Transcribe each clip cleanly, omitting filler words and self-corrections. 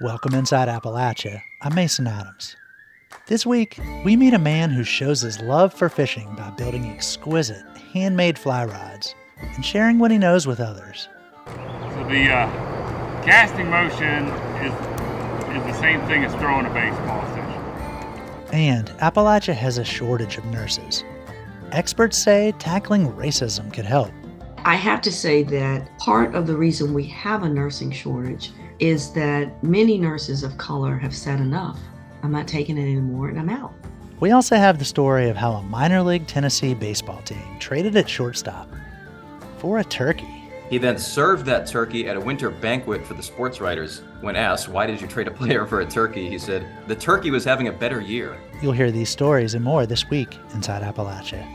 Welcome inside Appalachia. I'm Mason Adams. This week, we meet a man who shows his love for fishing by building exquisite, handmade fly rods and sharing what he knows with others. So the casting motion is the same thing as throwing a baseball, essentially. And Appalachia has a shortage of nurses. Experts say tackling racism could help. I have to say that part of the reason we have a nursing shortage is that many nurses of color have said enough. I'm not taking it anymore and I'm out. We also have the story of how a minor league Tennessee baseball team traded at shortstop for a turkey. He then served that turkey at a winter banquet for the sports writers. When asked, why did you trade a player for a turkey, he said, the turkey was having a better year. You'll hear these stories and more this week inside Appalachia.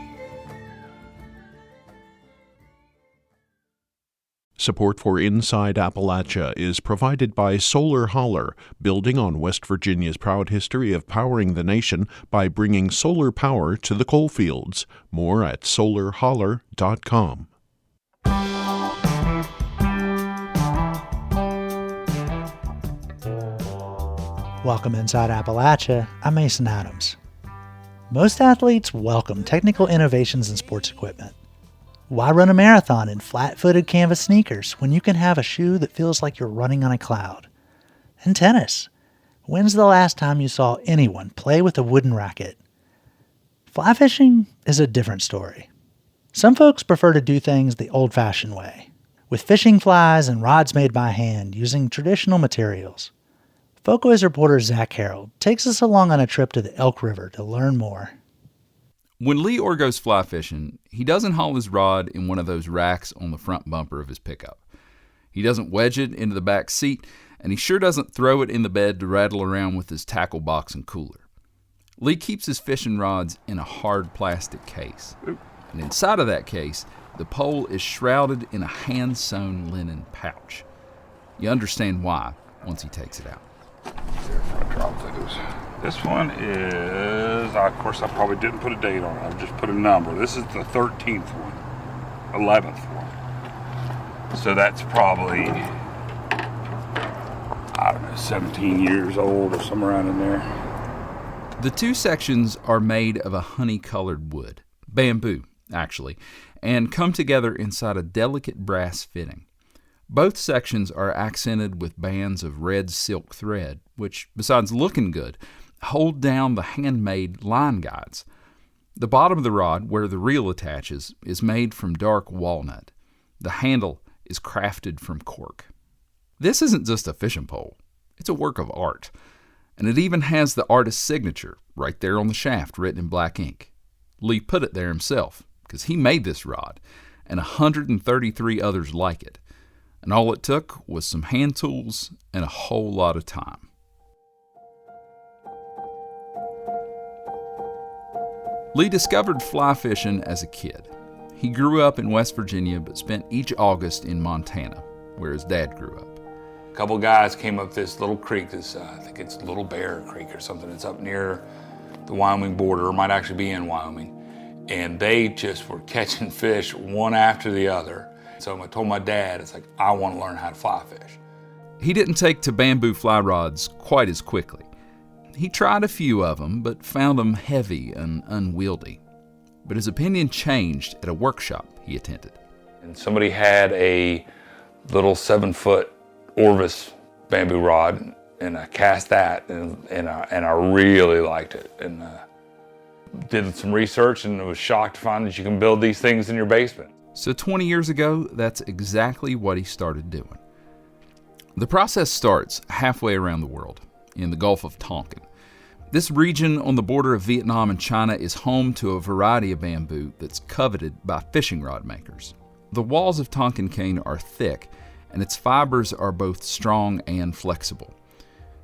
Support for Inside Appalachia is provided by Solar Holler, building on West Virginia's proud history of powering the nation by bringing solar power to the coalfields. More at solarholler.com. Welcome inside Appalachia. I'm Mason Adams. Most athletes welcome technical innovations in sports equipment. Why run a marathon in flat-footed canvas sneakers when you can have a shoe that feels like you're running on a cloud? And tennis. When's the last time you saw anyone play with a wooden racket? Fly fishing is a different story. Some folks prefer to do things the old-fashioned way, with fishing flies and rods made by hand using traditional materials. Folkways reporter Zach Harold takes us along on a trip to the Elk River to learn more. When Lee Orr goes fly fishing, he doesn't haul his rod in one of those racks on the front bumper of his pickup. He doesn't wedge it into the back seat, and he sure doesn't throw it in the bed to rattle around with his tackle box and cooler. Lee keeps his fishing rods in a hard plastic case. And inside of that case, the pole is shrouded in a hand-sewn linen pouch. You understand why once he takes it out. This one is, of course, I probably didn't put a date on it. I've just put a number. This is the 13th one, 11th one. So that's probably, I don't know, 17 years old or somewhere around in there. The two sections are made of a honey-colored wood, bamboo, actually, and come together inside a delicate brass fitting. Both sections are accented with bands of red silk thread, which, besides looking good, hold down the handmade line guides. The bottom of the rod, where the reel attaches, is made from dark walnut. The handle is crafted from cork. This isn't just a fishing pole. It's a work of art. And it even has the artist's signature right there on the shaft written in black ink. Lee put it there himself, because he made this rod, and 133 others like it. And all it took was some hand tools and a whole lot of time. Lee discovered fly fishing as a kid. He grew up in West Virginia but spent each August in Montana, where his dad grew up. A couple guys came up this little creek, I think it's Little Bear Creek or something. It's up near the Wyoming border, or might actually be in Wyoming. And they just were catching fish one after the other. So I told my dad, it's like, I want to learn how to fly fish. He didn't take to bamboo fly rods quite as quickly. He tried a few of them, but found them heavy and unwieldy. But his opinion changed at a workshop he attended. And somebody had a little 7-foot Orvis bamboo rod, and I cast that, and I really liked it. And did some research and was shocked to find that you can build these things in your basement. So 20 years ago, that's exactly what he started doing. The process starts halfway around the world, in the Gulf of Tonkin. This region on the border of Vietnam and China is home to a variety of bamboo that's coveted by fishing rod makers. The walls of Tonkin cane are thick, and its fibers are both strong and flexible.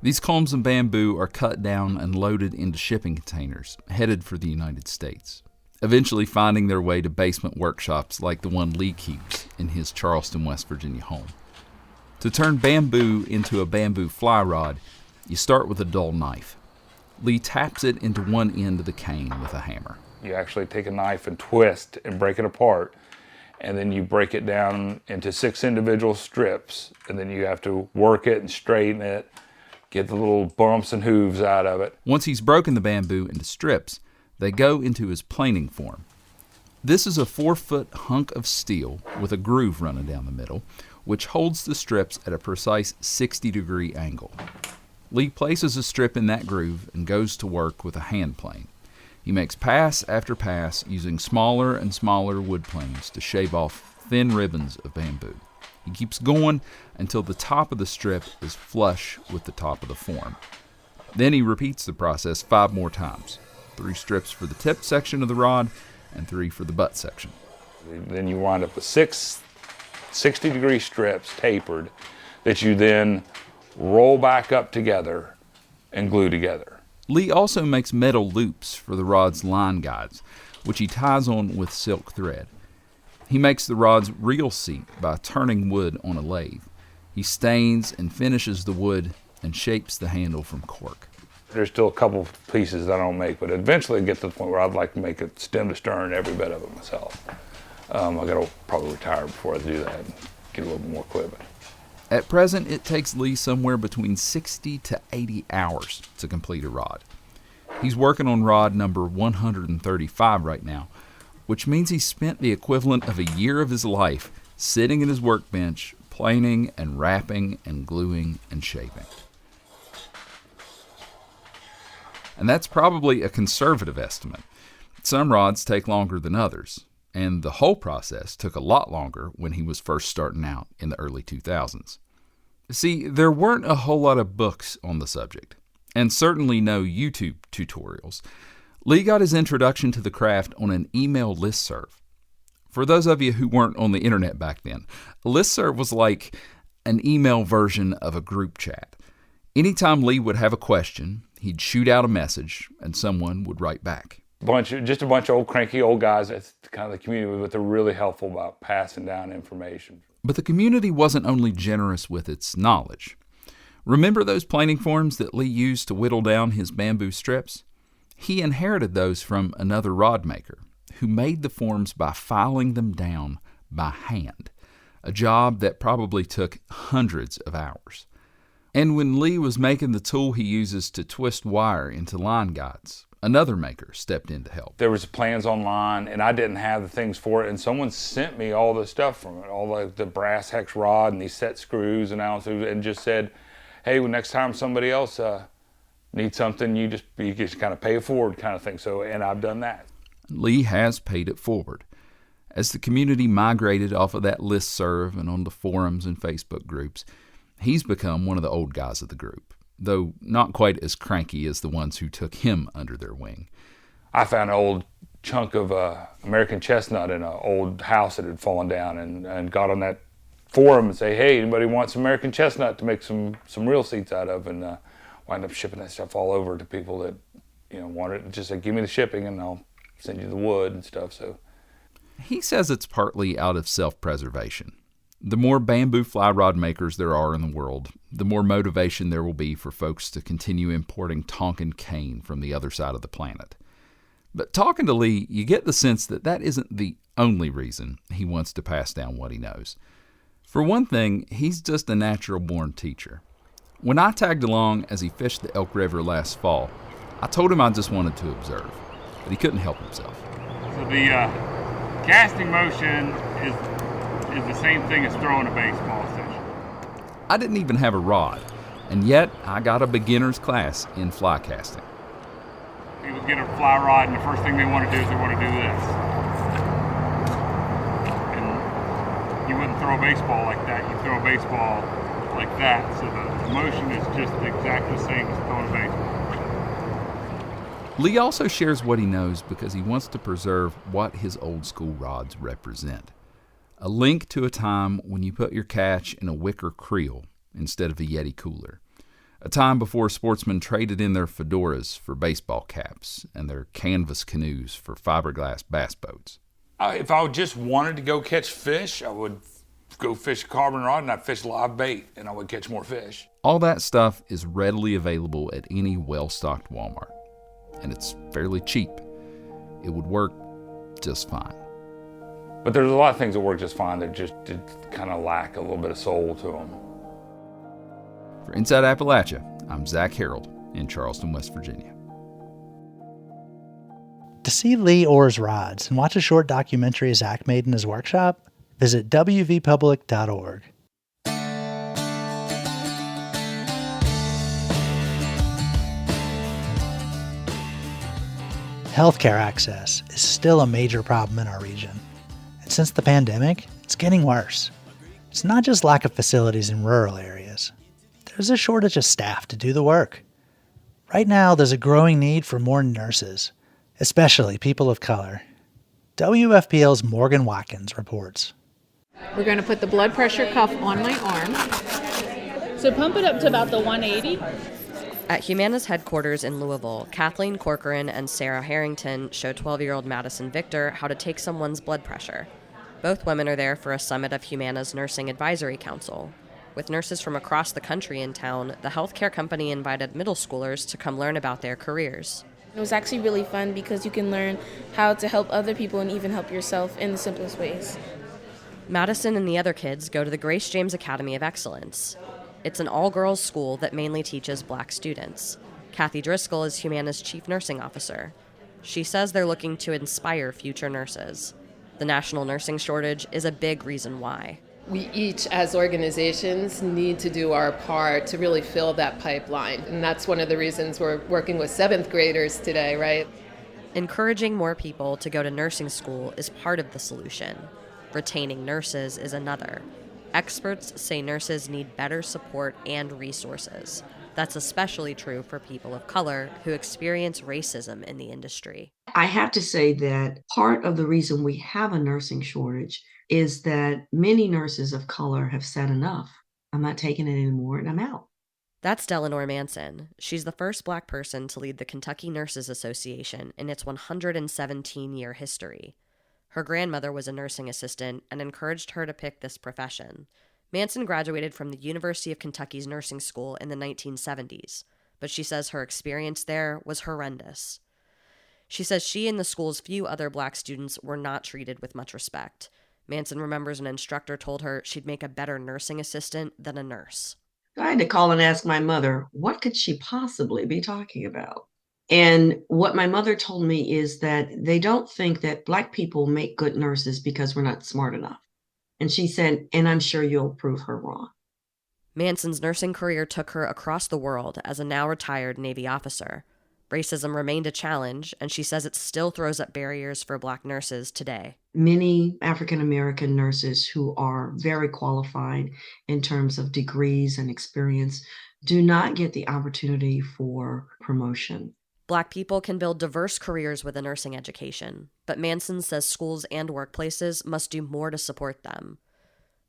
These culms of bamboo are cut down and loaded into shipping containers, headed for the United States, eventually finding their way to basement workshops like the one Lee keeps in his Charleston, West Virginia home. To turn bamboo into a bamboo fly rod, you start with a dull knife. Lee taps it into one end of the cane with a hammer. You actually take a knife and twist and break it apart, and then you break it down into 6 individual strips, and then you have to work it and straighten it get the little bumps and hooves out of it. Once he's broken the bamboo into strips, they go into his planing form. This is a 4-foot hunk of steel with a groove running down the middle, which holds the strips at a precise 60-degree angle. Lee places a strip in that groove and goes to work with a hand plane. He makes pass after pass using smaller and smaller wood planes to shave off thin ribbons of bamboo. He keeps going until the top of the strip is flush with the top of the form. Then he repeats the process 5 more times. 3 strips for the tip section of the rod and 3 for the butt section. Then you wind up with 6 60-degree strips tapered that you then roll back up together and glue together. Lee also makes metal loops for the rod's line guides, which he ties on with silk thread. He makes the rod's reel seat by turning wood on a lathe. He stains and finishes the wood and shapes the handle from cork. There's still a couple pieces that I don't make, but eventually get to the point where I'd like to make it stem to stern, every bit of it myself. I gotta probably retire before I do that and get a little bit more equipment. At present, it takes Lee somewhere between 60 to 80 hours to complete a rod. He's working on rod number 135 right now, which means he spent the equivalent of a year of his life sitting at his workbench, planing and wrapping and gluing and shaping. And that's probably a conservative estimate. Some rods take longer than others, and the whole process took a lot longer when he was first starting out in the early 2000s. See, there weren't a whole lot of books on the subject, and certainly no YouTube tutorials. Lee got his introduction to the craft on an email listserv. For those of you who weren't on the internet back then, a listserv was like an email version of a group chat. Anytime Lee would have a question, he'd shoot out a message, and someone would write back. Just a bunch of old cranky old guys. That's kind of the community, but they're really helpful about passing down information. But the community wasn't only generous with its knowledge. Remember those planing forms that Lee used to whittle down his bamboo strips? He inherited those from another rod maker who made the forms by filing them down by hand, a job that probably took hundreds of hours. And when Lee was making the tool he uses to twist wire into line guides, another maker stepped in to help. There was plans online, and I didn't have the things for it, and someone sent me all the stuff from it, all the brass hex rod and these set screws and and just said, hey, well, next time somebody else needs something, you just kind of pay it forward kind of thing. So, and I've done that. Lee has paid it forward. As the community migrated off of that listserv and on the forums and Facebook groups, he's become one of the old guys of the group, though not quite as cranky as the ones who took him under their wing. I found an old chunk of American chestnut in an old house that had fallen down, and got on that forum and say, hey, anybody wants American chestnut to make some reel seats out of, and wind up shipping that stuff all over to people that wanted it. Just like, give me the shipping and I'll send you the wood and stuff. So he says it's partly out of self-preservation. The more bamboo fly rod makers there are in the world, the more motivation there will be for folks to continue importing Tonkin cane from the other side of the planet. But talking to Lee, you get the sense that that isn't the only reason he wants to pass down what he knows. For one thing, he's just a natural-born teacher. When I tagged along as he fished the Elk River last fall, I told him I just wanted to observe, but he couldn't help himself. So the casting motion is the same thing as throwing a baseball, essentially. I didn't even have a rod, and yet I got a beginner's class in fly casting. People get a fly rod, and the first thing they want to do is they want to do this. And you wouldn't throw a baseball like that. You throw a baseball like that. So the motion is just exactly the same as throwing a baseball. Lee also shares what he knows because he wants to preserve what his old school rods represent. A link to a time when you put your catch in a wicker creel instead of a Yeti cooler. A time before sportsmen traded in their fedoras for baseball caps and their canvas canoes for fiberglass bass boats. If I just wanted to go catch fish, I would go fish a carbon rod and I'd fish live bait and I would catch more fish. All that stuff is readily available at any well-stocked Walmart, and it's fairly cheap. It would work just fine. But there's a lot of things that work just fine that just kind of lack a little bit of soul to them. For Inside Appalachia, I'm Zach Harold in Charleston, West Virginia. To see Lee Orr's rods and watch a short documentary Zach made in his workshop, visit wvpublic.org. Healthcare access is still a major problem in our region. And since the pandemic, it's getting worse. It's not just lack of facilities in rural areas. There's a shortage of staff to do the work. Right now, there's a growing need for more nurses, especially people of color. WFPL's Morgan Watkins reports. We're going to put the blood pressure cuff on my arm. So pump it up to about the 180. At Humana's headquarters in Louisville, Kathleen Corcoran and Sarah Harrington show 12-year-old Madison Victor how to take someone's blood pressure. Both women are there for a summit of Humana's Nursing Advisory Council. With nurses from across the country in town, the healthcare company invited middle schoolers to come learn about their careers. It was actually really fun because you can learn how to help other people and even help yourself in the simplest ways. Madison and the other kids go to the Grace James Academy of Excellence. It's an all-girls school that mainly teaches black students. Kathy Driscoll is Humana's chief nursing officer. She says they're looking to inspire future nurses. The national nursing shortage is a big reason why. We each, as organizations, need to do our part to really fill that pipeline. And that's one of the reasons we're working with 7th graders today, right? Encouraging more people to go to nursing school is part of the solution. Retaining nurses is another. Experts say nurses need better support and resources. That's especially true for people of color who experience racism in the industry. I have to say that part of the reason we have a nursing shortage is that many nurses of color have said enough. I'm not taking it anymore and I'm out. That's Delanor Manson. She's the first black person to lead the Kentucky Nurses Association in its 117-year history. Her grandmother was a nursing assistant and encouraged her to pick this profession. Manson graduated from the University of Kentucky's nursing school in the 1970s, but she says her experience there was horrendous. She says she and the school's few other black students were not treated with much respect. Manson remembers an instructor told her she'd make a better nursing assistant than a nurse. I had to call and ask my mother, what could she possibly be talking about? And what my mother told me is that they don't think that Black people make good nurses because we're not smart enough. And she said, and I'm sure you'll prove her wrong. Manson's nursing career took her across the world as a now retired Navy officer. Racism remained a challenge, and she says it still throws up barriers for Black nurses today. Many African American nurses who are very qualified in terms of degrees and experience do not get the opportunity for promotion. Black people can build diverse careers with a nursing education, but Manson says schools and workplaces must do more to support them.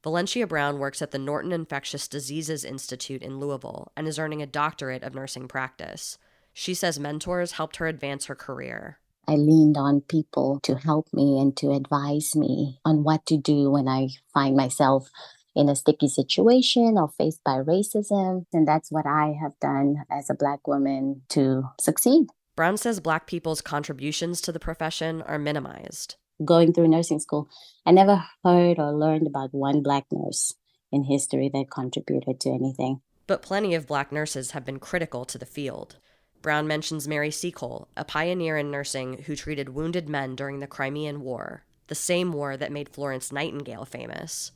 Valencia Brown works at the Norton Infectious Diseases Institute in Louisville and is earning a doctorate of nursing practice. She says mentors helped her advance her career. I leaned on people to help me and to advise me on what to do when I find myself in a sticky situation or faced by racism. And that's what I have done as a Black woman to succeed. Brown says Black people's contributions to the profession are minimized. Going through nursing school, I never heard or learned about one Black nurse in history that contributed to anything. But plenty of Black nurses have been critical to the field. Brown mentions Mary Seacole, a pioneer in nursing who treated wounded men during the Crimean War, the same war that made Florence Nightingale famous.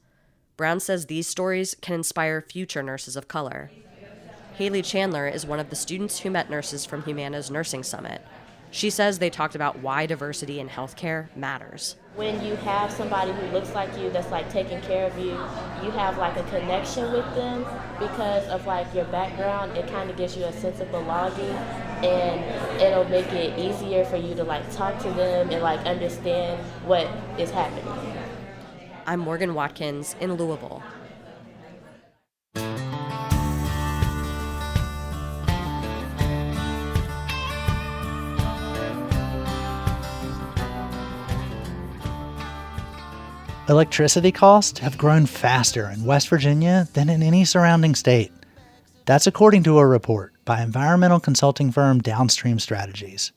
Brown says these stories can inspire future nurses of color. Haley Chandler is one of the students who met nurses from Humana's Nursing Summit. She says they talked about why diversity in healthcare matters. When you have somebody who looks like you that's like taking care of you, you have like a connection with them because of like your background. It kind of gives you a sense of belonging, and it'll make it easier for you to like talk to them and like understand what is happening. I'm Morgan Watkins in Louisville. Electricity costs have grown faster in West Virginia than in any surrounding state. That's according to a report by environmental consulting firm Downstream Strategies.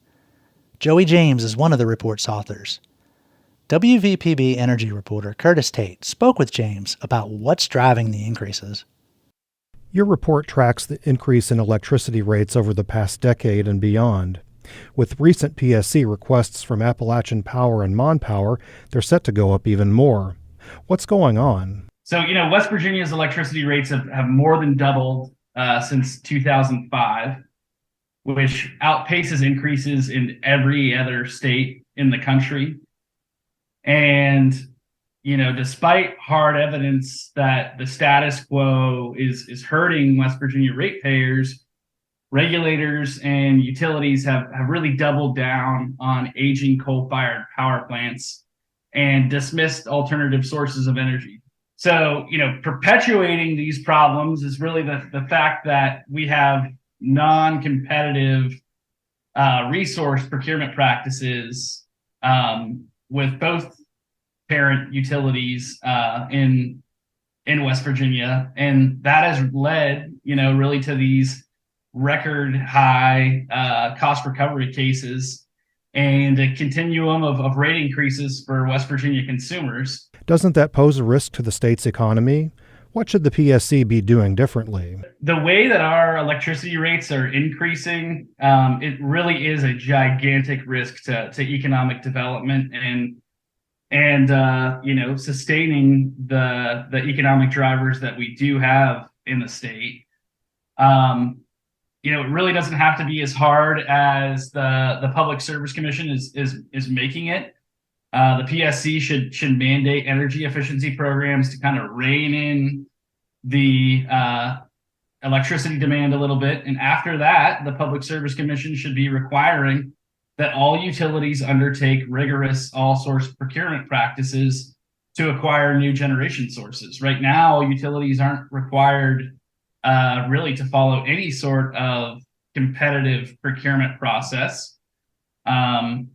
Joey James is one of the report's authors. WVPB energy reporter Curtis Tate spoke with James about what's driving the increases. Your report tracks the increase in electricity rates over the past decade and beyond. With recent PSC requests from Appalachian Power and Mon Power, they're set to go up even more. What's going on? So, West Virginia's electricity rates have more than doubled since 2005, which outpaces increases in every other state in the country. And despite hard evidence that the status quo is hurting West Virginia ratepayers, regulators and utilities have really doubled down on aging coal-fired power plants and dismissed alternative sources of energy. So, perpetuating these problems is really the fact that we have non-competitive resource procurement practices with both parent utilities in West Virginia, and that has led, really to these record high cost recovery cases and a continuum of rate increases for West Virginia consumers. Doesn't that pose a risk to the state's economy? What should the PSC be doing differently? The way that our electricity rates are increasing, it really is a gigantic risk to economic development and sustaining the economic drivers that we do have in the state. It really doesn't have to be as hard as the Public Service Commission is making it. The PSC should mandate energy efficiency programs to kind of rein in the electricity demand a little bit. And after that, the Public Service Commission should be requiring that all utilities undertake rigorous all-source procurement practices to acquire new generation sources. Right now, utilities aren't required really to follow any sort of competitive procurement process. And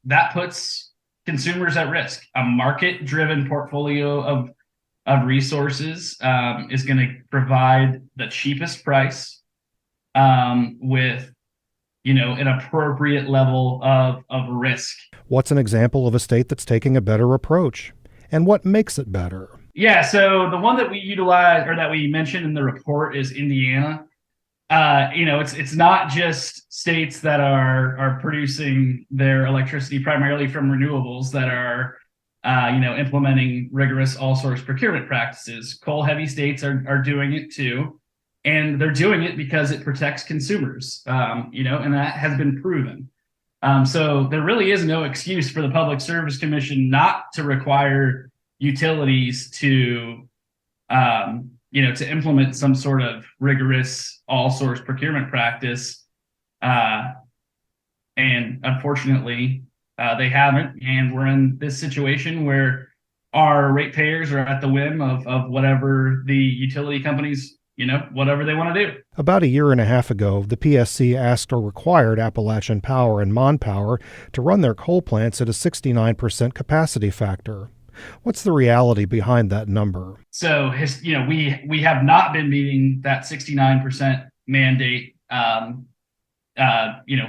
that puts consumers at risk. A market-driven portfolio of resources is going to provide the cheapest price with an appropriate level of risk. What's an example of a state that's taking a better approach? And what makes it better? Yeah, so the one that we utilize or that we mentioned in the report is Indiana. It's not just states that are producing their electricity primarily from renewables that are implementing rigorous all-source procurement practices. Coal-heavy states are doing it too. And they're doing it because it protects consumers, and that has been proven. So there really is no excuse for the Public Service Commission not to require utilities to implement some sort of rigorous all-source procurement practice. And unfortunately, they haven't. And we're in this situation where our ratepayers are at the whim of whatever the utility companies whatever they want to do. About a year and a half ago, the PSC asked or required Appalachian Power and Mon Power to run their coal plants at a 69% capacity factor. What's the reality behind that number? So, we have not been meeting that 69% mandate,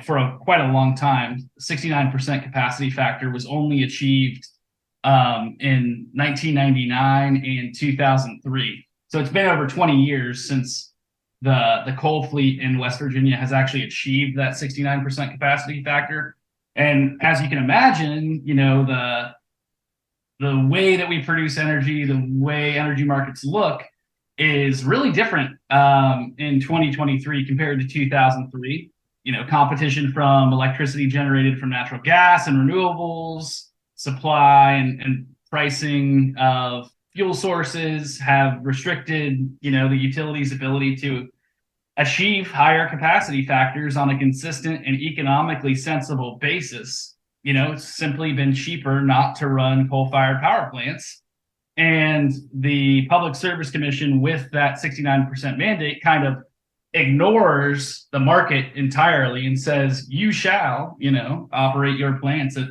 for quite a long time. 69% capacity factor was only achieved in 1999 and 2003. So it's been over 20 years since the coal fleet in West Virginia has actually achieved that 69% capacity factor. And as you can imagine, the way that we produce energy, the way energy markets look is really different in 2023 compared to 2003. Competition from electricity generated from natural gas and renewables, supply and pricing of fuel sources have restricted, the utility's ability to achieve higher capacity factors on a consistent and economically sensible basis. It's simply been cheaper not to run coal-fired power plants. And the Public Service Commission, with that 69% mandate, kind of ignores the market entirely and says, you shall, operate your plants at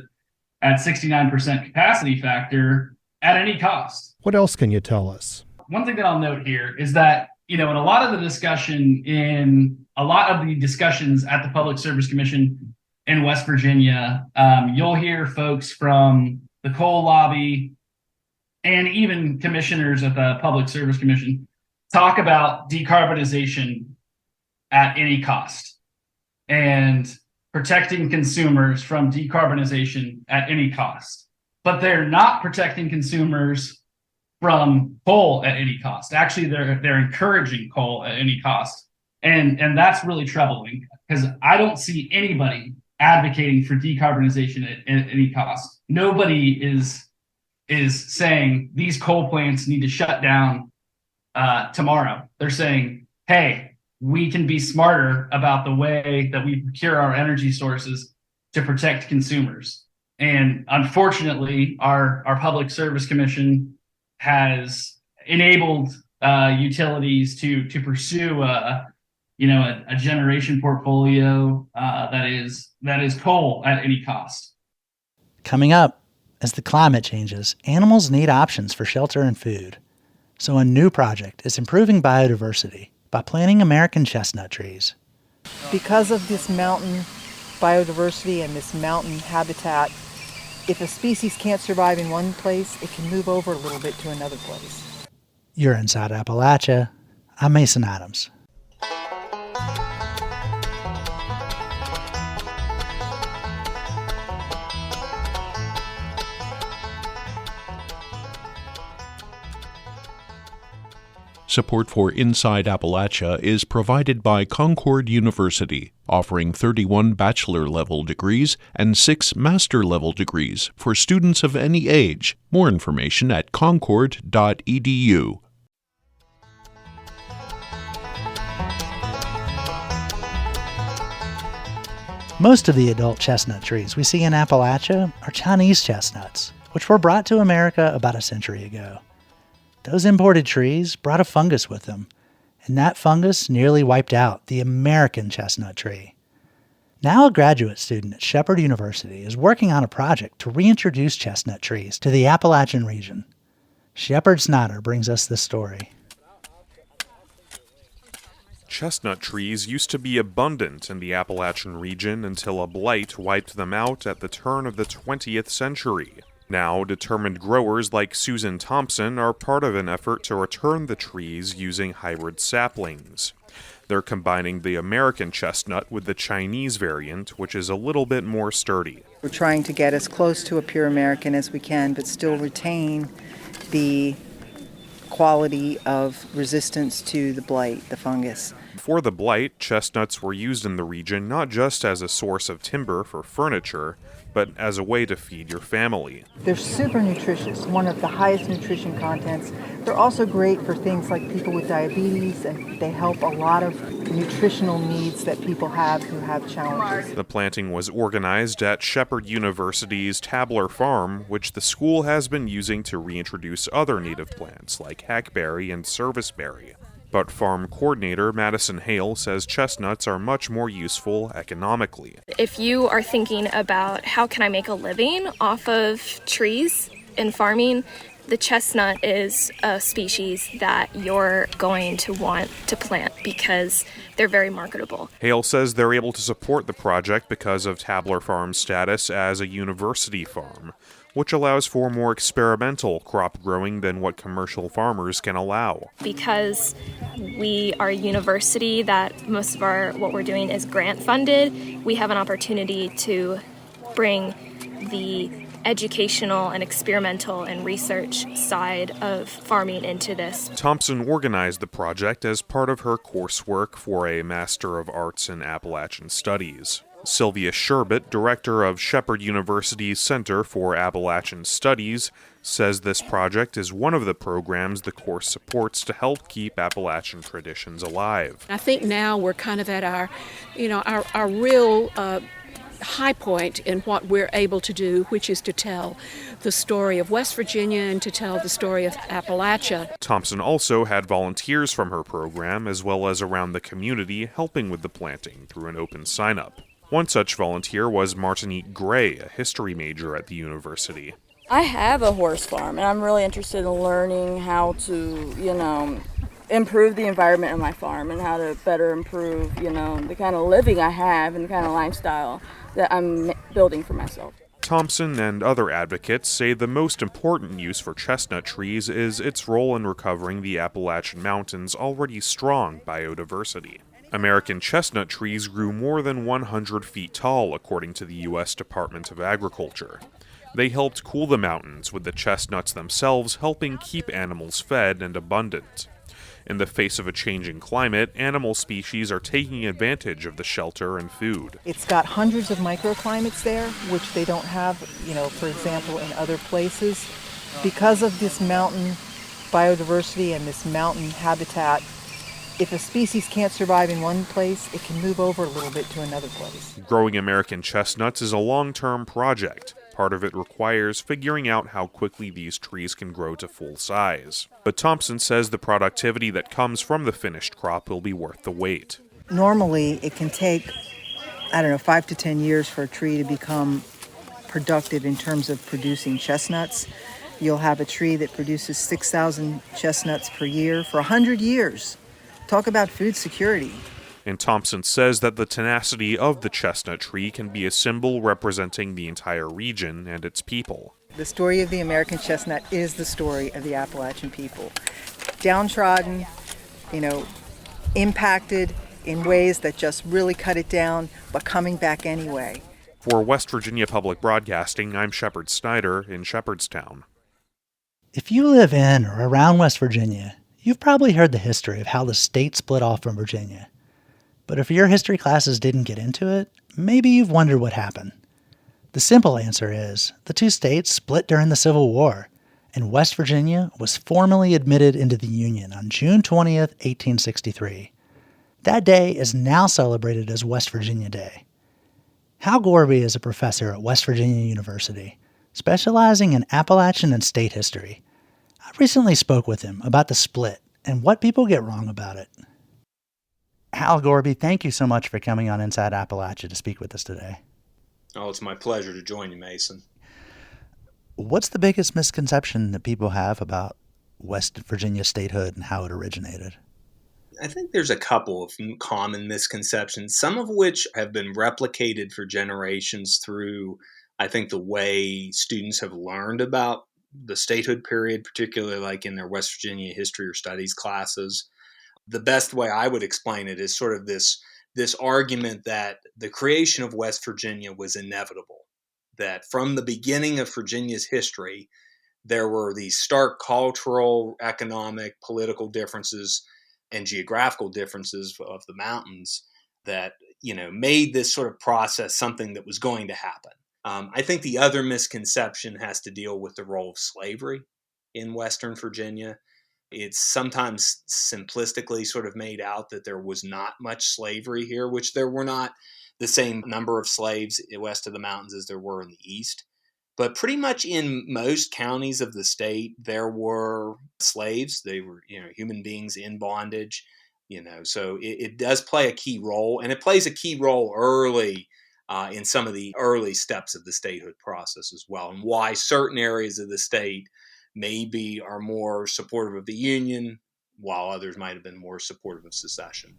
69% capacity factor at any cost. What else can you tell us? One thing that I'll note here is that, in a lot of the discussions at the Public Service Commission in West Virginia, you'll hear folks from the coal lobby and even commissioners at the Public Service Commission talk about decarbonization at any cost and protecting consumers from decarbonization at any cost. But they're not protecting consumers from coal at any cost. Actually, they're encouraging coal at any cost. And that's really troubling because I don't see anybody advocating for decarbonization at any cost. Nobody is saying these coal plants need to shut down tomorrow. They're saying, hey, we can be smarter about the way that we procure our energy sources to protect consumers. And unfortunately, our Public Service Commission has enabled utilities to pursue a generation portfolio that is coal at any cost. Coming up, as the climate changes, animals need options for shelter and food. So a new project is improving biodiversity by planting American chestnut trees. Because of this mountain biodiversity and this mountain habitat, if a species can't survive in one place, it can move over a little bit to another place. You're Inside Appalachia. I'm Mason Adams. Support for Inside Appalachia is provided by Concord University, offering 31 bachelor-level degrees and 6 master-level degrees for students of any age. More information at concord.edu. Most of the adult chestnut trees we see in Appalachia are Chinese chestnuts, which were brought to America about a century ago. Those imported trees brought a fungus with them, and that fungus nearly wiped out the American chestnut tree. Now a graduate student at Shepherd University is working on a project to reintroduce chestnut trees to the Appalachian region. Shepard Snyder brings us this story. Chestnut trees used to be abundant in the Appalachian region until a blight wiped them out at the turn of the 20th century. Now, determined growers like Susan Thompson are part of an effort to return the trees using hybrid saplings. They're combining the American chestnut with the Chinese variant, which is a little bit more sturdy. We're trying to get as close to a pure American as we can, but still retain the quality of resistance to the blight, the fungus. Before the blight, chestnuts were used in the region not just as a source of timber for furniture, but as a way to feed your family. They're super nutritious, one of the highest nutrition contents. They're also great for things like people with diabetes, and they help a lot of nutritional needs that people have who have challenges. The planting was organized at Shepherd University's Tabler Farm, which the school has been using to reintroduce other native plants like hackberry and serviceberry. But farm coordinator Madison Hale says chestnuts are much more useful economically. If you are thinking about how can I make a living off of trees in farming, the chestnut is a species that you're going to want to plant because they're very marketable. Hale says they're able to support the project because of Tabler Farm's status as a university farm, which allows for more experimental crop growing than what commercial farmers can allow. Because we are a university that most of what we're doing is grant funded, we have an opportunity to bring the educational and experimental and research side of farming into this. Thompson organized the project as part of her coursework for a Master of Arts in Appalachian Studies. Sylvia Sherbet, director of Shepherd University's Center for Appalachian Studies, says this project is one of the programs the course supports to help keep Appalachian traditions alive. I think now we're kind of at our real high point in what we're able to do, which is to tell the story of West Virginia and to tell the story of Appalachia. Thompson also had volunteers from her program as well as around the community helping with the planting through an open sign-up. One such volunteer was Martinique Gray, a history major at the university. I have a horse farm, and I'm really interested in learning how to, improve the environment in my farm and how to better improve, the kind of living I have and the kind of lifestyle that I'm building for myself. Thompson and other advocates say the most important use for chestnut trees is its role in recovering the Appalachian Mountains' already strong biodiversity. American chestnut trees grew more than 100 feet tall, according to the U.S. Department of Agriculture. They helped cool the mountains, with the chestnuts themselves helping keep animals fed and abundant. In the face of a changing climate, animal species are taking advantage of the shelter and food. It's got hundreds of microclimates there, which they don't have, for example, in other places. Because of this mountain biodiversity and this mountain habitat, if a species can't survive in one place, it can move over a little bit to another place. Growing American chestnuts is a long-term project. Part of it requires figuring out how quickly these trees can grow to full size. But Thompson says the productivity that comes from the finished crop will be worth the wait. Normally, it can take, 5 to 10 years for a tree to become productive in terms of producing chestnuts. You'll have a tree that produces 6,000 chestnuts per year for 100 years. Talk about food security. And Thompson says that the tenacity of the chestnut tree can be a symbol representing the entire region and its people. The story of the American chestnut is the story of the Appalachian people. Downtrodden, impacted in ways that just really cut it down, but coming back anyway. For West Virginia Public Broadcasting, I'm Shepard Snyder in Shepherdstown. If you live in or around West Virginia, you've probably heard the history of how the state split off from Virginia. But if your history classes didn't get into it, maybe you've wondered what happened. The simple answer is the two states split during the Civil War, and West Virginia was formally admitted into the Union on June 20th, 1863. That day is now celebrated as West Virginia Day. Hal Gorby is a professor at West Virginia University, specializing in Appalachian and state history. I recently spoke with him about the split and what people get wrong about it. Hal Gorby, thank you so much for coming on Inside Appalachia to speak with us today. Oh, it's my pleasure to join you, Mason. What's the biggest misconception that people have about West Virginia statehood and how it originated? I think there's a couple of common misconceptions, some of which have been replicated for generations through, I think, the way students have learned about the statehood period, particularly like in their West Virginia history or studies classes. The best way I would explain it is sort of this argument that the creation of West Virginia was inevitable, that from the beginning of Virginia's history, there were these stark cultural, economic, political differences and geographical differences of the mountains that, made this sort of process something that was going to happen. I think the other misconception has to deal with the role of slavery in Western Virginia. It's sometimes simplistically sort of made out that there was not much slavery here, which there were not the same number of slaves west of the mountains as there were in the east. But pretty much in most counties of the state, there were slaves. They were, human beings in bondage, so it does play a key role, and it plays a key role early in some of the early steps of the statehood process as well, and why certain areas of the state maybe are more supportive of the Union, while others might have been more supportive of secession.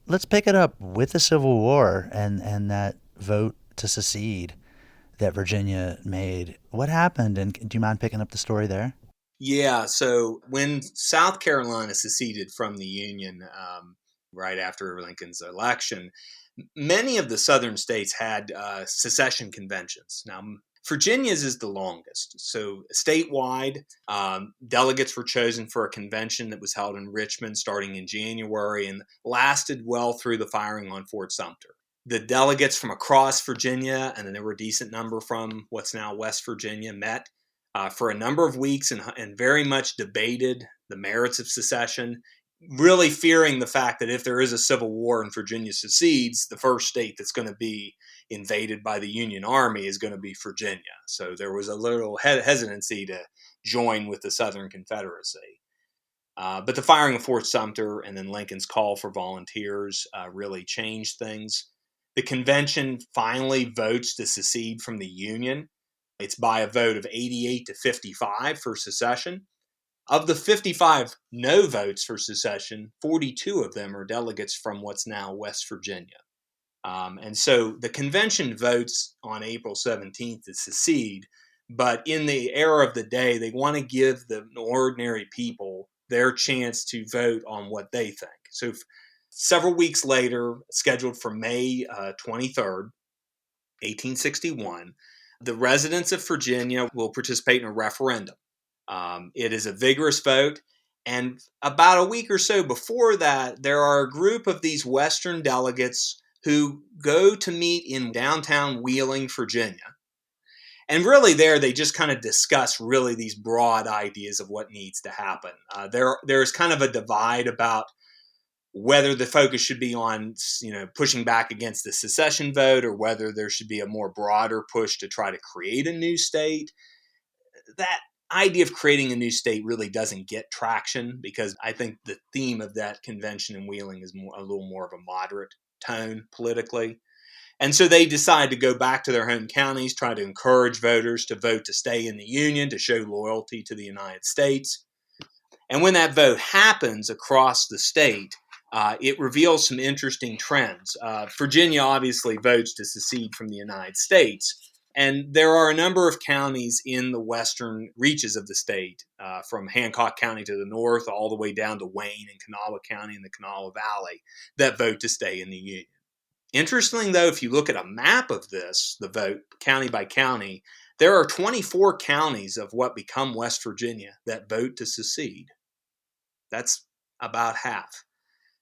Let's pick it up with the Civil War and that vote to secede that Virginia made. What happened, and do you mind picking up the story there? Yeah, so when South Carolina seceded from the Union right after Lincoln's election, many of the southern states had secession conventions. Now, Virginia's is the longest. So statewide, delegates were chosen for a convention that was held in Richmond starting in January and lasted well through the firing on Fort Sumter. The delegates from across Virginia, and then there were a decent number from what's now West Virginia, met for a number of weeks and very much debated the merits of secession, really fearing the fact that if there is a civil war and Virginia secedes, the first state that's going to be invaded by the Union Army is going to be Virginia. So there was a little hesitancy to join with the Southern Confederacy. But the firing of Fort Sumter and then Lincoln's call for volunteers really changed things. The convention finally votes to secede from the Union. It's by a vote of 88 to 55 for secession. Of the 55 no votes for secession, 42 of them are delegates from what's now West Virginia. And so the convention votes on April 17th to secede, but in the era of the day, they want to give the ordinary people their chance to vote on what they think. So several weeks later, scheduled for May 23rd, 1861, the residents of Virginia will participate in a referendum. It is a vigorous vote. And about a week or so before that, there are a group of these Western delegates who go to meet in downtown Wheeling, Virginia. And really there, they just kind of discuss really these broad ideas of what needs to happen. There's kind of a divide about whether the focus should be on, pushing back against the secession vote or whether there should be a more broader push to try to create a new state. That idea of creating a new state really doesn't get traction because I think the theme of that convention in Wheeling is a little more of a moderate tone politically. And so they decide to go back to their home counties, try to encourage voters to vote to stay in the Union, to show loyalty to the United States. And when that vote happens across the state, it reveals some interesting trends. Virginia obviously votes to secede from the United States. And there are a number of counties in the western reaches of the state, from Hancock County to the north, all the way down to Wayne and Kanawha County in the Kanawha Valley, that vote to stay in the Union. Interestingly, though, if you look at a map of this, the vote county by county, there are 24 counties of what become West Virginia that vote to secede. That's about half.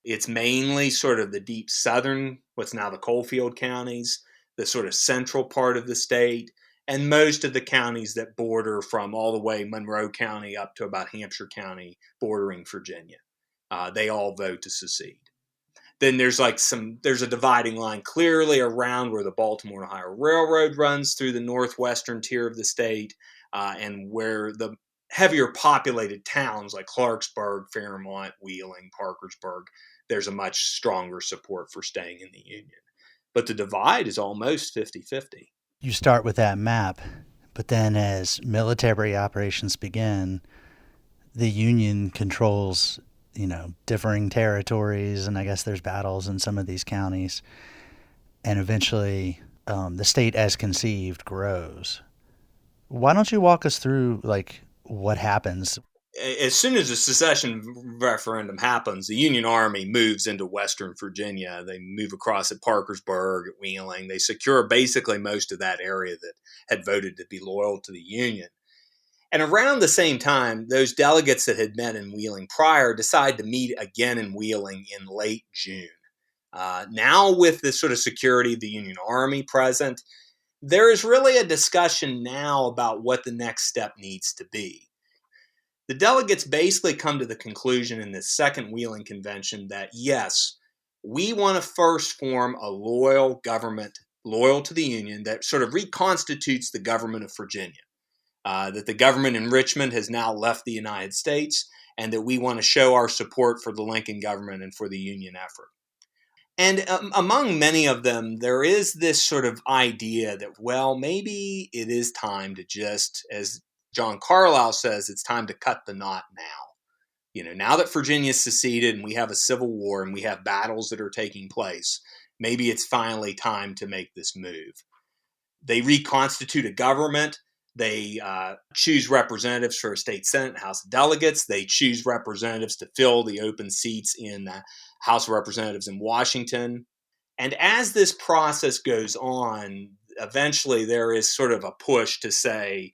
It's mainly sort of the deep southern, what's now the coalfield counties, the sort of central part of the state, and most of the counties that border from all the way Monroe County up to about Hampshire County bordering Virginia. They all vote to secede. Then there's a dividing line clearly around where the Baltimore and Ohio Railroad runs through the northwestern tier of the state, and where the heavier populated towns like Clarksburg, Fairmont, Wheeling, Parkersburg, there's a much stronger support for staying in the Union. But the divide is almost 50-50. You start with that map, but then as military operations begin, the Union controls, differing territories, and I guess there's battles in some of these counties. And eventually, the state as conceived grows. Why don't you walk us through, what happens? As soon as the secession referendum happens, the Union Army moves into Western Virginia. They move across at Parkersburg, at Wheeling. They secure basically most of that area that had voted to be loyal to the Union. And around the same time, those delegates that had met in Wheeling prior decide to meet again in Wheeling in late June. Now with the sort of security of the Union Army present, there is really a discussion now about what the next step needs to be. The delegates basically come to the conclusion in this second Wheeling Convention that, yes, we want to first form a loyal government, loyal to the Union, that sort of reconstitutes the government of Virginia. That the government in Richmond has now left the United States, and that we want to show our support for the Lincoln government and for the Union effort. And among many of them, there is this sort of idea that, well, maybe it is time to just, as John Carlyle says, it's time to cut the knot now. Now that Virginia's seceded and we have a civil war and we have battles that are taking place, maybe it's finally time to make this move. They reconstitute a government. They choose representatives for a state senate and House of Delegates. They choose representatives to fill the open seats in the House of Representatives in Washington. And as this process goes on, eventually there is sort of a push to say,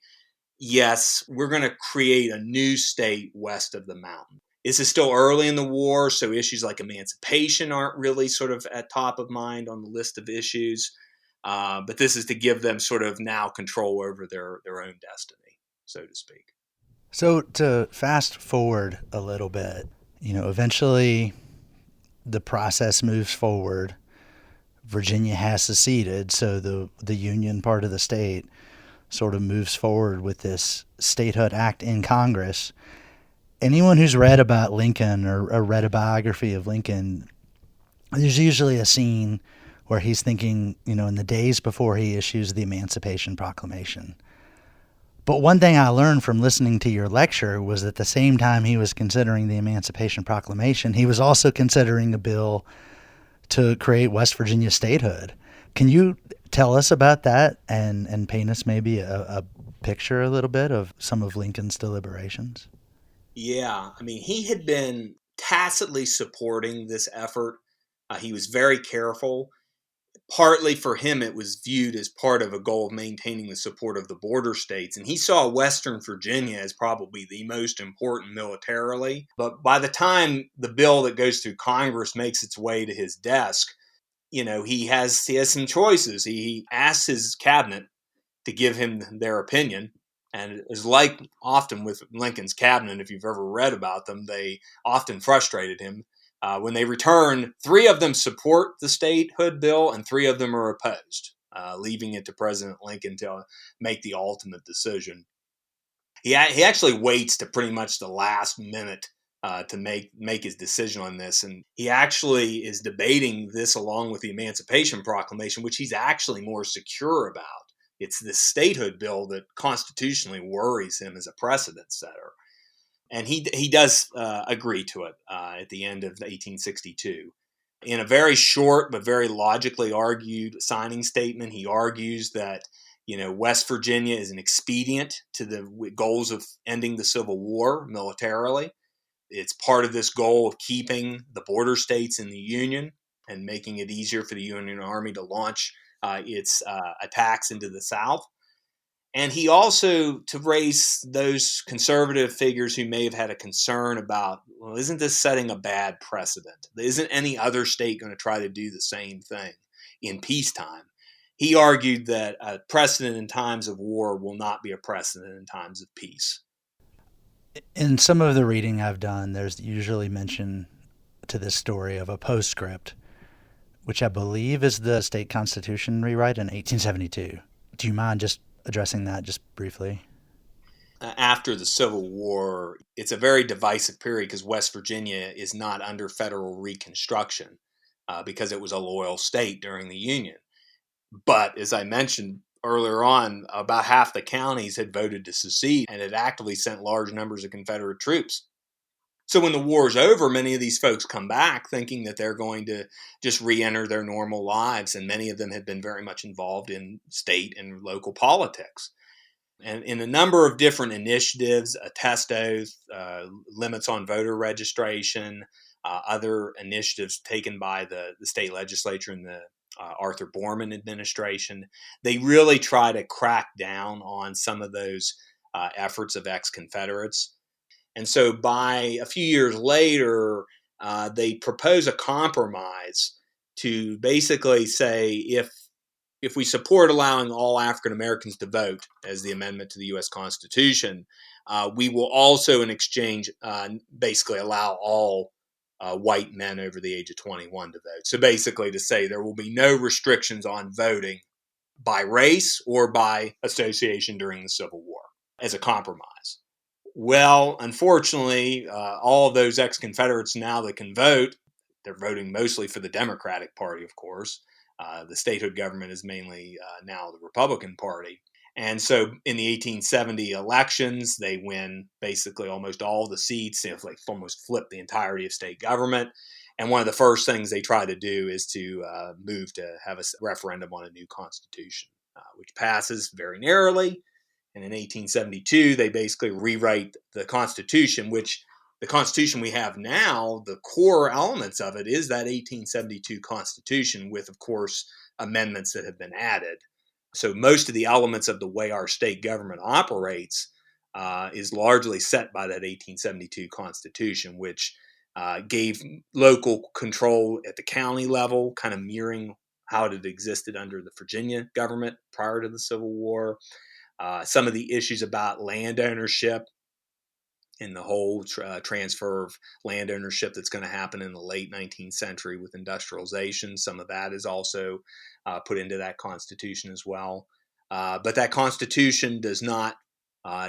yes, we're going to create a new state west of the mountain. This is still early in the war, so issues like emancipation aren't really sort of at top of mind on the list of issues. But this is to give them sort of now control over their own destiny, so to speak. So to fast forward a little bit, eventually the process moves forward. Virginia has seceded, so the Union part of the state sort of moves forward with this statehood act in Congress. Anyone who's read about Lincoln or read a biography of Lincoln, there's usually a scene where he's thinking, in the days before he issues the Emancipation Proclamation. But one thing I learned from listening to your lecture was at the same time he was considering the Emancipation Proclamation, he was also considering a bill to create West Virginia statehood. Can you tell us about that and paint us maybe a picture a little bit of some of Lincoln's deliberations? Yeah, I mean, he had been tacitly supporting this effort. He was very careful. Partly for him, it was viewed as part of a goal of maintaining the support of the border states. And he saw Western Virginia as probably the most important militarily. But by the time the bill that goes through Congress makes its way to his desk, he has some choices. He asks his cabinet to give him their opinion. And as like often with Lincoln's cabinet, if you've ever read about them, they often frustrated him. When they return, 3 of them support the statehood bill and 3 of them are opposed, leaving it to President Lincoln to make the ultimate decision. He actually waits to pretty much the last minute to make his decision on this. And he actually is debating this along with the Emancipation Proclamation, which he's actually more secure about. It's the statehood bill that constitutionally worries him as a precedent setter. And he does agree to it at the end of 1862. In a very short but very logically argued signing statement, he argues that West Virginia is an expedient to the goals of ending the Civil War militarily. It's part of this goal of keeping the border states in the Union and making it easier for the Union Army to launch its attacks into the South. And he also, to raise those conservative figures who may have had a concern about, well, isn't this setting a bad precedent? Isn't any other state going to try to do the same thing in peacetime? He argued that a precedent in times of war will not be a precedent in times of peace. In some of the reading I've done, there's usually mention to this story of a postscript, which I believe is the state constitution rewrite in 1872. Do you mind just addressing that just briefly? After the Civil War, it's a very divisive period because West Virginia is not under federal reconstruction because it was a loyal state during the Union. But as I mentioned earlier on, about half the counties had voted to secede and had actively sent large numbers of Confederate troops. So when the war is over, many of these folks come back thinking that they're going to just re-enter their normal lives, and many of them had been very much involved in state and local politics. And in a number of different initiatives, a test oath, limits on voter registration, other initiatives taken by the state legislature and the Arthur Borman administration, they really try to crack down on some of those efforts of ex-Confederates. And so by a few years later, they propose a compromise to basically say if we support allowing all African Americans to vote as the amendment to the U.S. Constitution, we will also in exchange basically allow all white men over the age of 21 to vote. So basically to say there will be no restrictions on voting by race or by association during the Civil War as a compromise. Well, unfortunately, all of those ex-Confederates now that can vote, they're voting mostly for the Democratic Party, of course. The statehood government is mainly now the Republican Party. And so in the 1870 elections, they win basically almost all the seats. They almost flip the entirety of state government. And one of the first things they try to do is to move to have a referendum on a new constitution, which passes very narrowly. And in 1872, they basically rewrite the Constitution, which the Constitution we have now, the core elements of it is that 1872 Constitution with, of course, amendments that have been added. So most of the elements of the way our state government operates is largely set by that 1872 Constitution, which gave local control at the county level, kind of mirroring how it had existed under the Virginia government prior to the Civil War. Some of the issues about land ownership and the whole transfer of land ownership that's going to happen in the late 19th century with industrialization. Some of that is also put into that Constitution as well. But that Constitution does not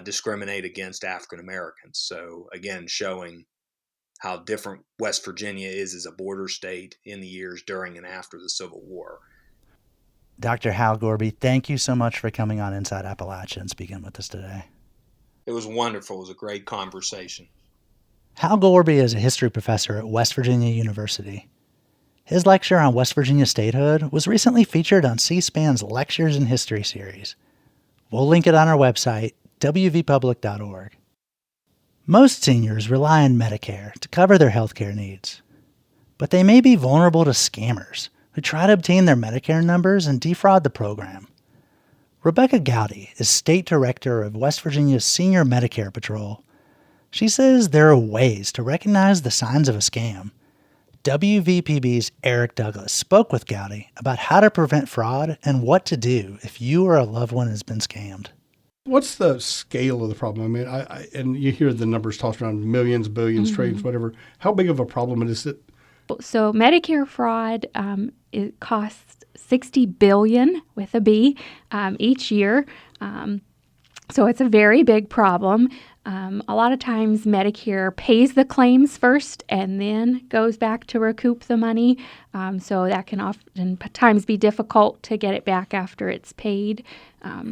discriminate against African Americans. So again, showing how different West Virginia is as a border state in the years during and after the Civil War. Dr. Hal Gorby, thank you so much for coming on Inside Appalachia and speaking with us today. It was wonderful. It was a great conversation. Hal Gorby is a history professor at West Virginia University. His lecture on West Virginia statehood was recently featured on C-SPAN's Lectures in History series. We'll link it on our website, wvpublic.org. Most seniors rely on Medicare to cover their healthcare needs, but they may be vulnerable to scammers who try to obtain their Medicare numbers and defraud the program. Rebecca Gowdy is State Director of West Virginia's Senior Medicare Patrol. She says there are ways to recognize the signs of a scam. WVPB's Eric Douglas spoke with Gowdy about how to prevent fraud and what to do if you or a loved one has been scammed. What's the scale of the problem? I mean, and you hear the numbers tossed around, millions, billions, trillions, whatever. How big of a problem is it? So Medicare fraud, it costs $60 billion with a B each year. So it's a very big problem. A lot of times Medicare pays the claims first and then goes back to recoup the money. So that can oftentimes be difficult to get it back after it's paid.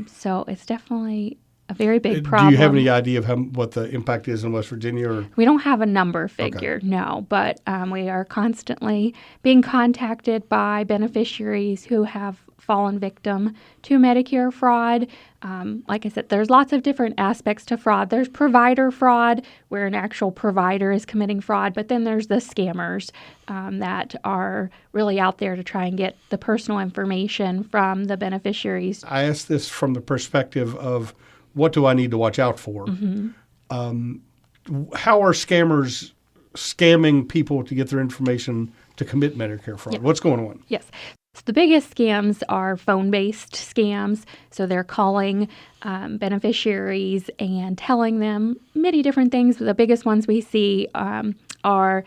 So it's definitely a very big problem. Do you have any idea of what the impact is in West Virginia? Or? We don't have a number figure, no, but we are constantly being contacted by beneficiaries who have fallen victim to Medicare fraud. Like I said, there's lots of different aspects to fraud. There's provider fraud, where an actual provider is committing fraud, but then there's the scammers that are really out there to try and get the personal information from the beneficiaries. I ask this from the perspective of what do I need to watch out for? How are scammers scamming people to get their information to commit Medicare fraud? What's going on? Yes. So the biggest scams are phone-based scams. So they're calling beneficiaries and telling them many different things. The biggest ones we see are,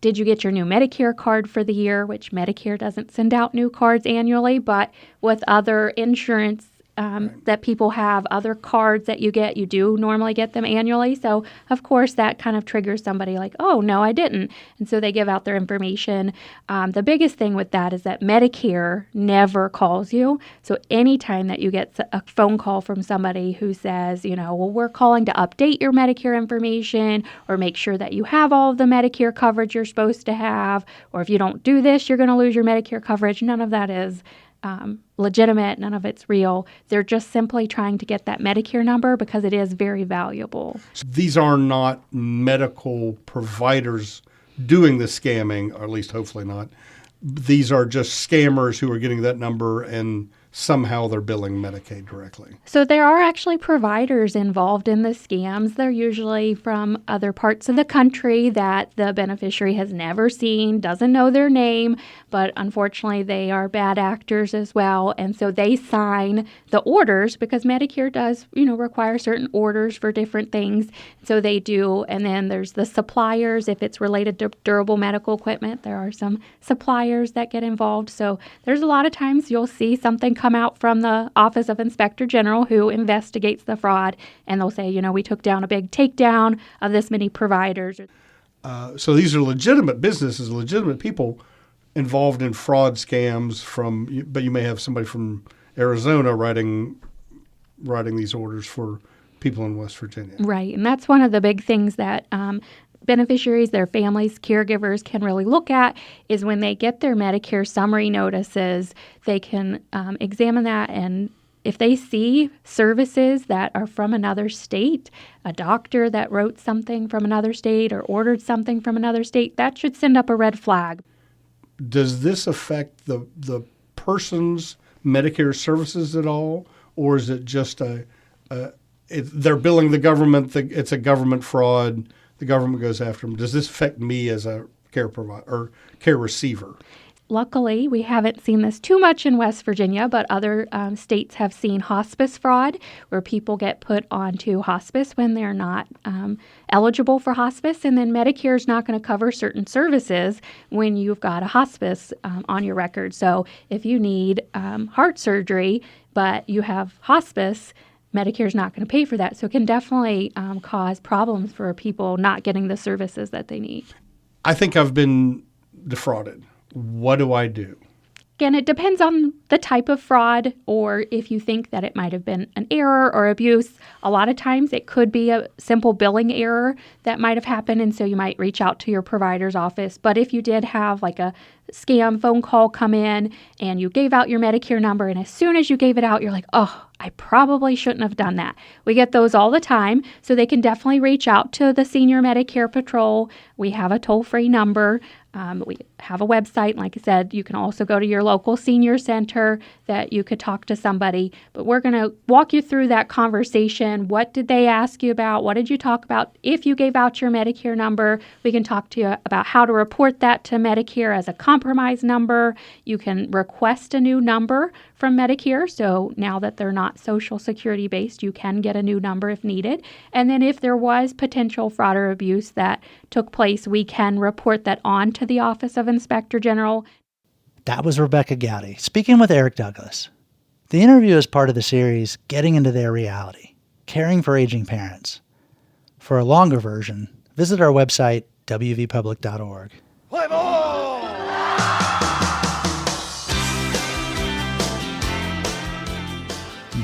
did you get your new Medicare card for the year? Which Medicare doesn't send out new cards annually, but with other insurance that people have, other cards that you get, you do normally get them annually. So, of course, that kind of triggers somebody like, oh, no, I didn't. And so they give out their information. The biggest thing with that is that Medicare never calls you. So anytime that you get a phone call from somebody who says, well, we're calling to update your Medicare information or make sure that you have all of the Medicare coverage you're supposed to have, or if you don't do this, you're going to lose your Medicare coverage. None of that is legitimate. None of it's real. They're just simply trying to get that Medicare number because it is very valuable. So these are not medical providers doing the scamming, or at least hopefully not. These are just scammers who are getting that number and somehow they're billing Medicaid directly. So there are actually providers involved in the scams. They're usually from other parts of the country that the beneficiary has never seen, doesn't know their name, but unfortunately they are bad actors as well. And so they sign the orders because Medicare does, require certain orders for different things. So they do. And then there's the suppliers. If it's related to durable medical equipment, there are some suppliers that get involved. So there's a lot of times you'll see something come out from the Office of Inspector General who investigates the fraud, and they'll say, we took down a big takedown of this many providers. So these are legitimate businesses, legitimate people involved in fraud scams but you may have somebody from Arizona writing these orders for people in West Virginia. Right, and that's one of the big things that beneficiaries, their families, caregivers can really look at is when they get their Medicare summary notices, they can examine that, and if they see services that are from another state, a doctor that wrote something from another state or ordered something from another state, that should send up a red flag. Does this affect the person's Medicare services at all, or is it just they're billing the government, it's a government fraud, the government goes after them? Does this affect me as a care provider or care receiver? Luckily, we haven't seen this too much in West Virginia, but other states have seen hospice fraud, where people get put onto hospice when they're not eligible for hospice, and then Medicare is not going to cover certain services when you've got a hospice on your record. So if you need heart surgery, but you have hospice, Medicare is not going to pay for that. So it can definitely cause problems for people not getting the services that they need. I think I've been defrauded. What do I do? Again, it depends on the type of fraud, or if you think that it might have been an error or abuse. A lot of times it could be a simple billing error that might have happened, and so you might reach out to your provider's office. But if you did have like a scam phone call come in and you gave out your Medicare number, and as soon as you gave it out, you're like, oh, I probably shouldn't have done that. We get those all the time, so they can definitely reach out to the Senior Medicare Patrol. We have a toll-free number. We have a website. Like I said, you can also go to your local senior center that you could talk to somebody. But we're going to walk you through that conversation. What did they ask you about? What did you talk about? If you gave out your Medicare number, we can talk to you about how to report that to Medicare as a compromise number. You can request a new number from Medicare. So now that they're not Social Security based, you can get a new number if needed. And then if there was potential fraud or abuse that took place, we can report that on to the Office of Inspector General. That was Rebecca Gowdy speaking with Eric Douglas. The interview is part of the series Getting into Their Reality, Caring for Aging Parents. For a longer version, visit our website, wvpublic.org. Play ball!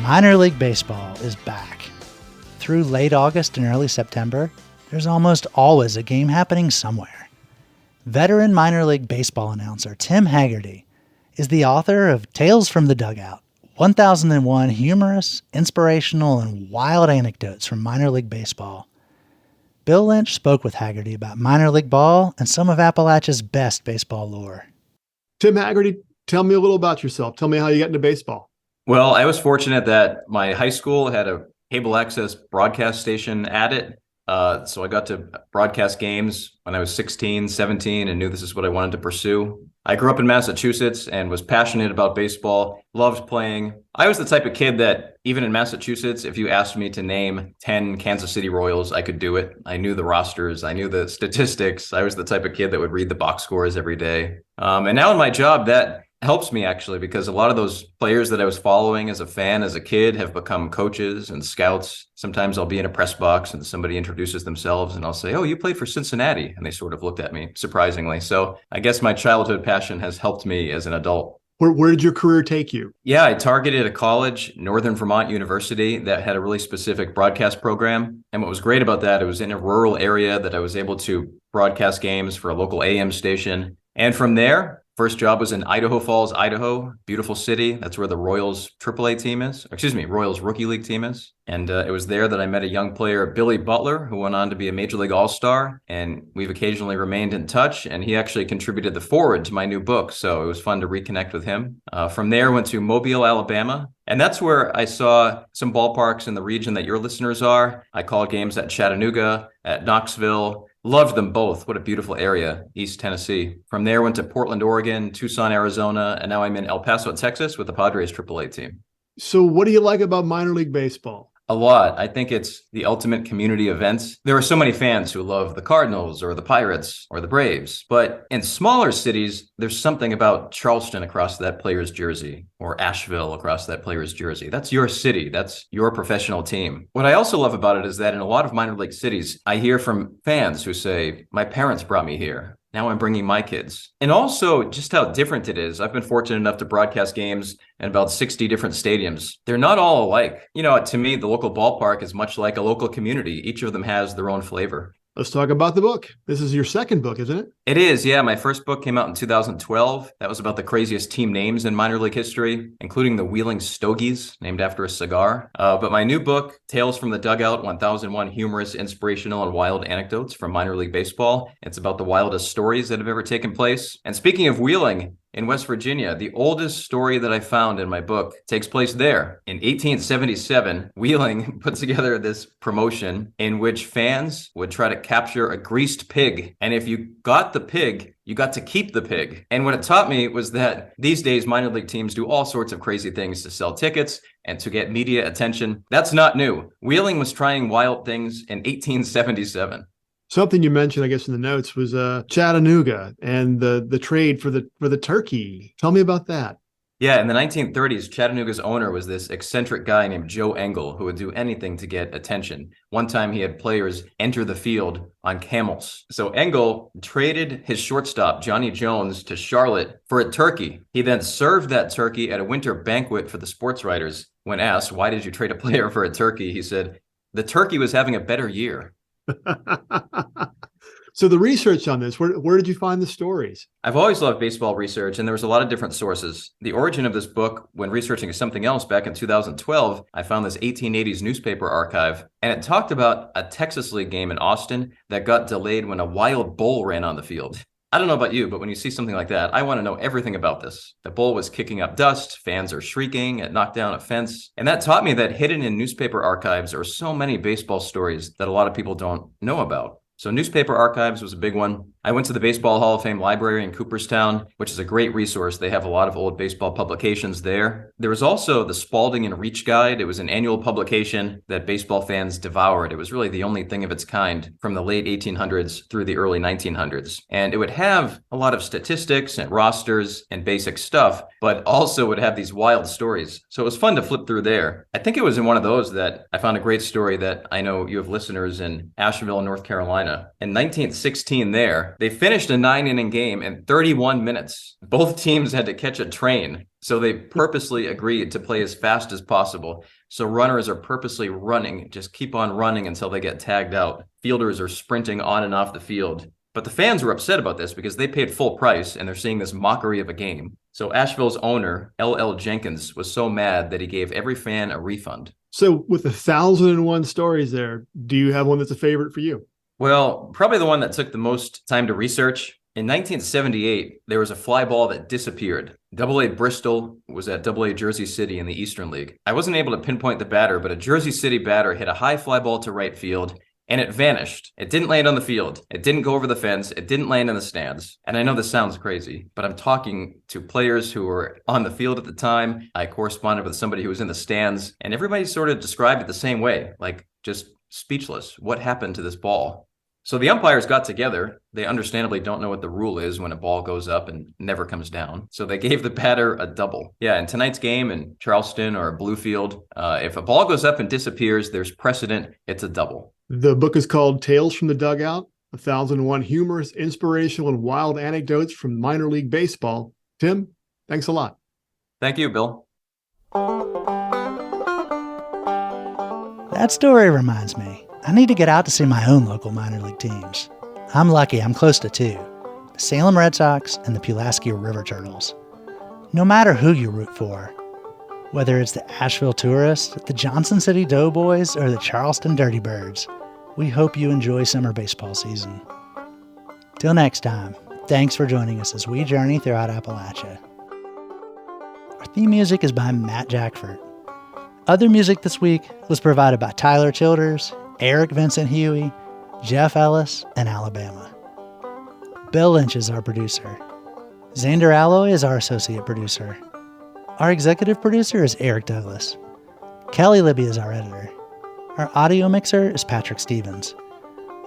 Minor League Baseball is back. Through late August and early September, there's almost always a game happening somewhere. Veteran minor league baseball announcer Tim Haggerty is the author of Tales from the Dugout, 1001 humorous, inspirational, and wild anecdotes from minor league baseball. Bill Lynch spoke with Haggerty about minor league ball and some of Appalachia's best baseball lore. Tim Haggerty, tell me a little about yourself. Tell me how you got into baseball. Well, I was fortunate that my high school had a cable access broadcast station at it. So I got to broadcast games when I was 16, 17, and knew this is what I wanted to pursue. I grew up in Massachusetts and was passionate about baseball, loved playing. I was the type of kid that even in Massachusetts, if you asked me to name 10 Kansas City Royals, I could do it. I knew the rosters. I knew the statistics. I was the type of kid that would read the box scores every day. And now in my job, that helps me actually, because a lot of those players that I was following as a fan, as a kid, have become coaches and scouts. Sometimes I'll be in a press box and somebody introduces themselves and I'll say, oh, you played for Cincinnati. And they sort of looked at me surprisingly. So I guess my childhood passion has helped me as an adult. Where did your career take you? Yeah, I targeted a college, Northern Vermont University, that had a really specific broadcast program. And what was great about that, it was in a rural area that I was able to broadcast games for a local AM station. And from there, first job was in Idaho Falls, Idaho, beautiful city. That's where the Royals AAA team is, Royals Rookie League team is. And it was there that I met a young player, Billy Butler, who went on to be a Major League All-Star. And we've occasionally remained in touch. And he actually contributed the foreword to my new book. So it was fun to reconnect with him. From there, went to Mobile, Alabama. And that's where I saw some ballparks in the region that your listeners are. I called games at Chattanooga, at Knoxville. Loved them both. What a beautiful area, East Tennessee. From there, went to Portland, Oregon, Tucson, Arizona, and now I'm in El Paso, Texas with the Padres AAA team. So what do you like about minor league baseball? A lot. I think it's the ultimate community event. There are so many fans who love the Cardinals or the Pirates or the Braves. But in smaller cities, there's something about Charleston across that player's jersey or Asheville across that player's jersey. That's your city. That's your professional team. What I also love about it is that in a lot of minor league cities, I hear from fans who say, my parents brought me here. Now I'm bringing my kids. And also just how different it is. I've been fortunate enough to broadcast games in about 60 different stadiums. They're not all alike. You know, to me, the local ballpark is much like a local community. Each of them has their own flavor. Let's talk about the book. This is your second book, isn't it? It is, yeah. My first book came out in 2012. That was about the craziest team names in minor league history, including the Wheeling Stogies, named after a cigar. But my new book, Tales from the Dugout, 1001 Humorous, Inspirational, and Wild Anecdotes from Minor League Baseball. It's about the wildest stories that have ever taken place. And speaking of Wheeling, in West Virginia, the oldest story that I found in my book takes place there. In 1877, Wheeling put together this promotion in which fans would try to capture a greased pig. And if you got the pig, you got to keep the pig. And what it taught me was that these days, minor league teams do all sorts of crazy things to sell tickets and to get media attention. That's not new. Wheeling was trying wild things in 1877. Something you mentioned, I guess, in the notes was Chattanooga and the trade for the turkey. Tell me about that. Yeah, in the 1930s, Chattanooga's owner was this eccentric guy named Joe Engel who would do anything to get attention. One time he had players enter the field on camels. So Engel traded his shortstop, Johnny Jones, to Charlotte for a turkey. He then served that turkey at a winter banquet for the sports writers. When asked, why did you trade a player for a turkey? He said, the turkey was having a better year. So the research on this, where did you find the stories? I've always loved baseball research, and there was a lot of different sources. The origin of this book, when researching something else back in 2012, I found this 1880s newspaper archive, and it talked about a Texas League game in Austin that got delayed when a wild bull ran on the field. I don't know about you, but when you see something like that, I want to know everything about this. The bull was kicking up dust, fans are shrieking, it knocked down a fence. And that taught me that hidden in newspaper archives are so many baseball stories that a lot of people don't know about. So newspaper archives was a big one. I went to the Baseball Hall of Fame Library in Cooperstown, which is a great resource. They have a lot of old baseball publications there. There was also the Spalding and Reach Guide. It was an annual publication that baseball fans devoured. It was really the only thing of its kind from the late 1800s through the early 1900s. And it would have a lot of statistics and rosters and basic stuff, but also would have these wild stories. So it was fun to flip through there. I think it was in one of those that I found a great story that I know you have listeners in Asheville, North Carolina. In 1916 there, they finished a 9-inning game in 31 minutes. Both teams had to catch a train, so they purposely agreed to play as fast as possible. So runners are purposely running, just keep on running until they get tagged out. Fielders are sprinting on and off the field. But the fans were upset about this because they paid full price and they're seeing this mockery of a game. So Asheville's owner, L.L. Jenkins, was so mad that he gave every fan a refund. So with 1,001 stories there, do you have one that's a favorite for you? Well, probably the one that took the most time to research. In 1978, there was a fly ball that disappeared. AA Bristol was at AA Jersey City in the Eastern League. I wasn't able to pinpoint the batter, but a Jersey City batter hit a high fly ball to right field, and it vanished. It didn't land on the field. It didn't go over the fence. It didn't land in the stands. And I know this sounds crazy, but I'm talking to players who were on the field at the time. I corresponded with somebody who was in the stands, and everybody sort of described it the same way, like just speechless. What happened to this ball? So the umpires got together. They understandably don't know what the rule is when a ball goes up and never comes down. So they gave the batter a double. Yeah, in tonight's game in Charleston or Bluefield, if a ball goes up and disappears, there's precedent. It's a double. The book is called Tales from the Dugout, 1,001 humorous, inspirational, and wild anecdotes from minor league baseball. Tim, thanks a lot. Thank you, Bill. That story reminds me. I need to get out to see my own local minor league teams. I'm lucky I'm close to two, the Salem Red Sox and the Pulaski River Turtles. No matter who you root for, whether it's the Asheville Tourists, the Johnson City Doughboys, or the Charleston Dirty Birds, we hope you enjoy summer baseball season. Till next time, thanks for joining us as we journey throughout Appalachia. Our theme music is by Matt Jackford. Other music this week was provided by Tyler Childers, Eric Vincent Huey, Jeff Ellis, and Alabama. Bill Lynch is our producer. Xander Alloy is our associate producer. Our executive producer is Eric Douglas. Kelly Libby is our editor. Our audio mixer is Patrick Stevens.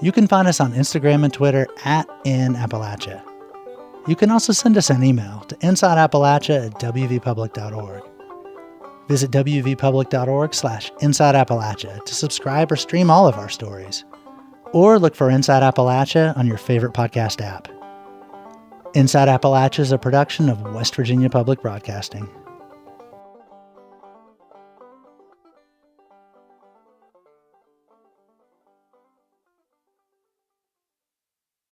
You can find us on Instagram and Twitter @InAppalachia. You can also send us an email to insideappalachia@wvpublic.org. Visit wvpublic.org/InsideAppalachia to subscribe or stream all of our stories. Or look for Inside Appalachia on your favorite podcast app. Inside Appalachia is a production of West Virginia Public Broadcasting.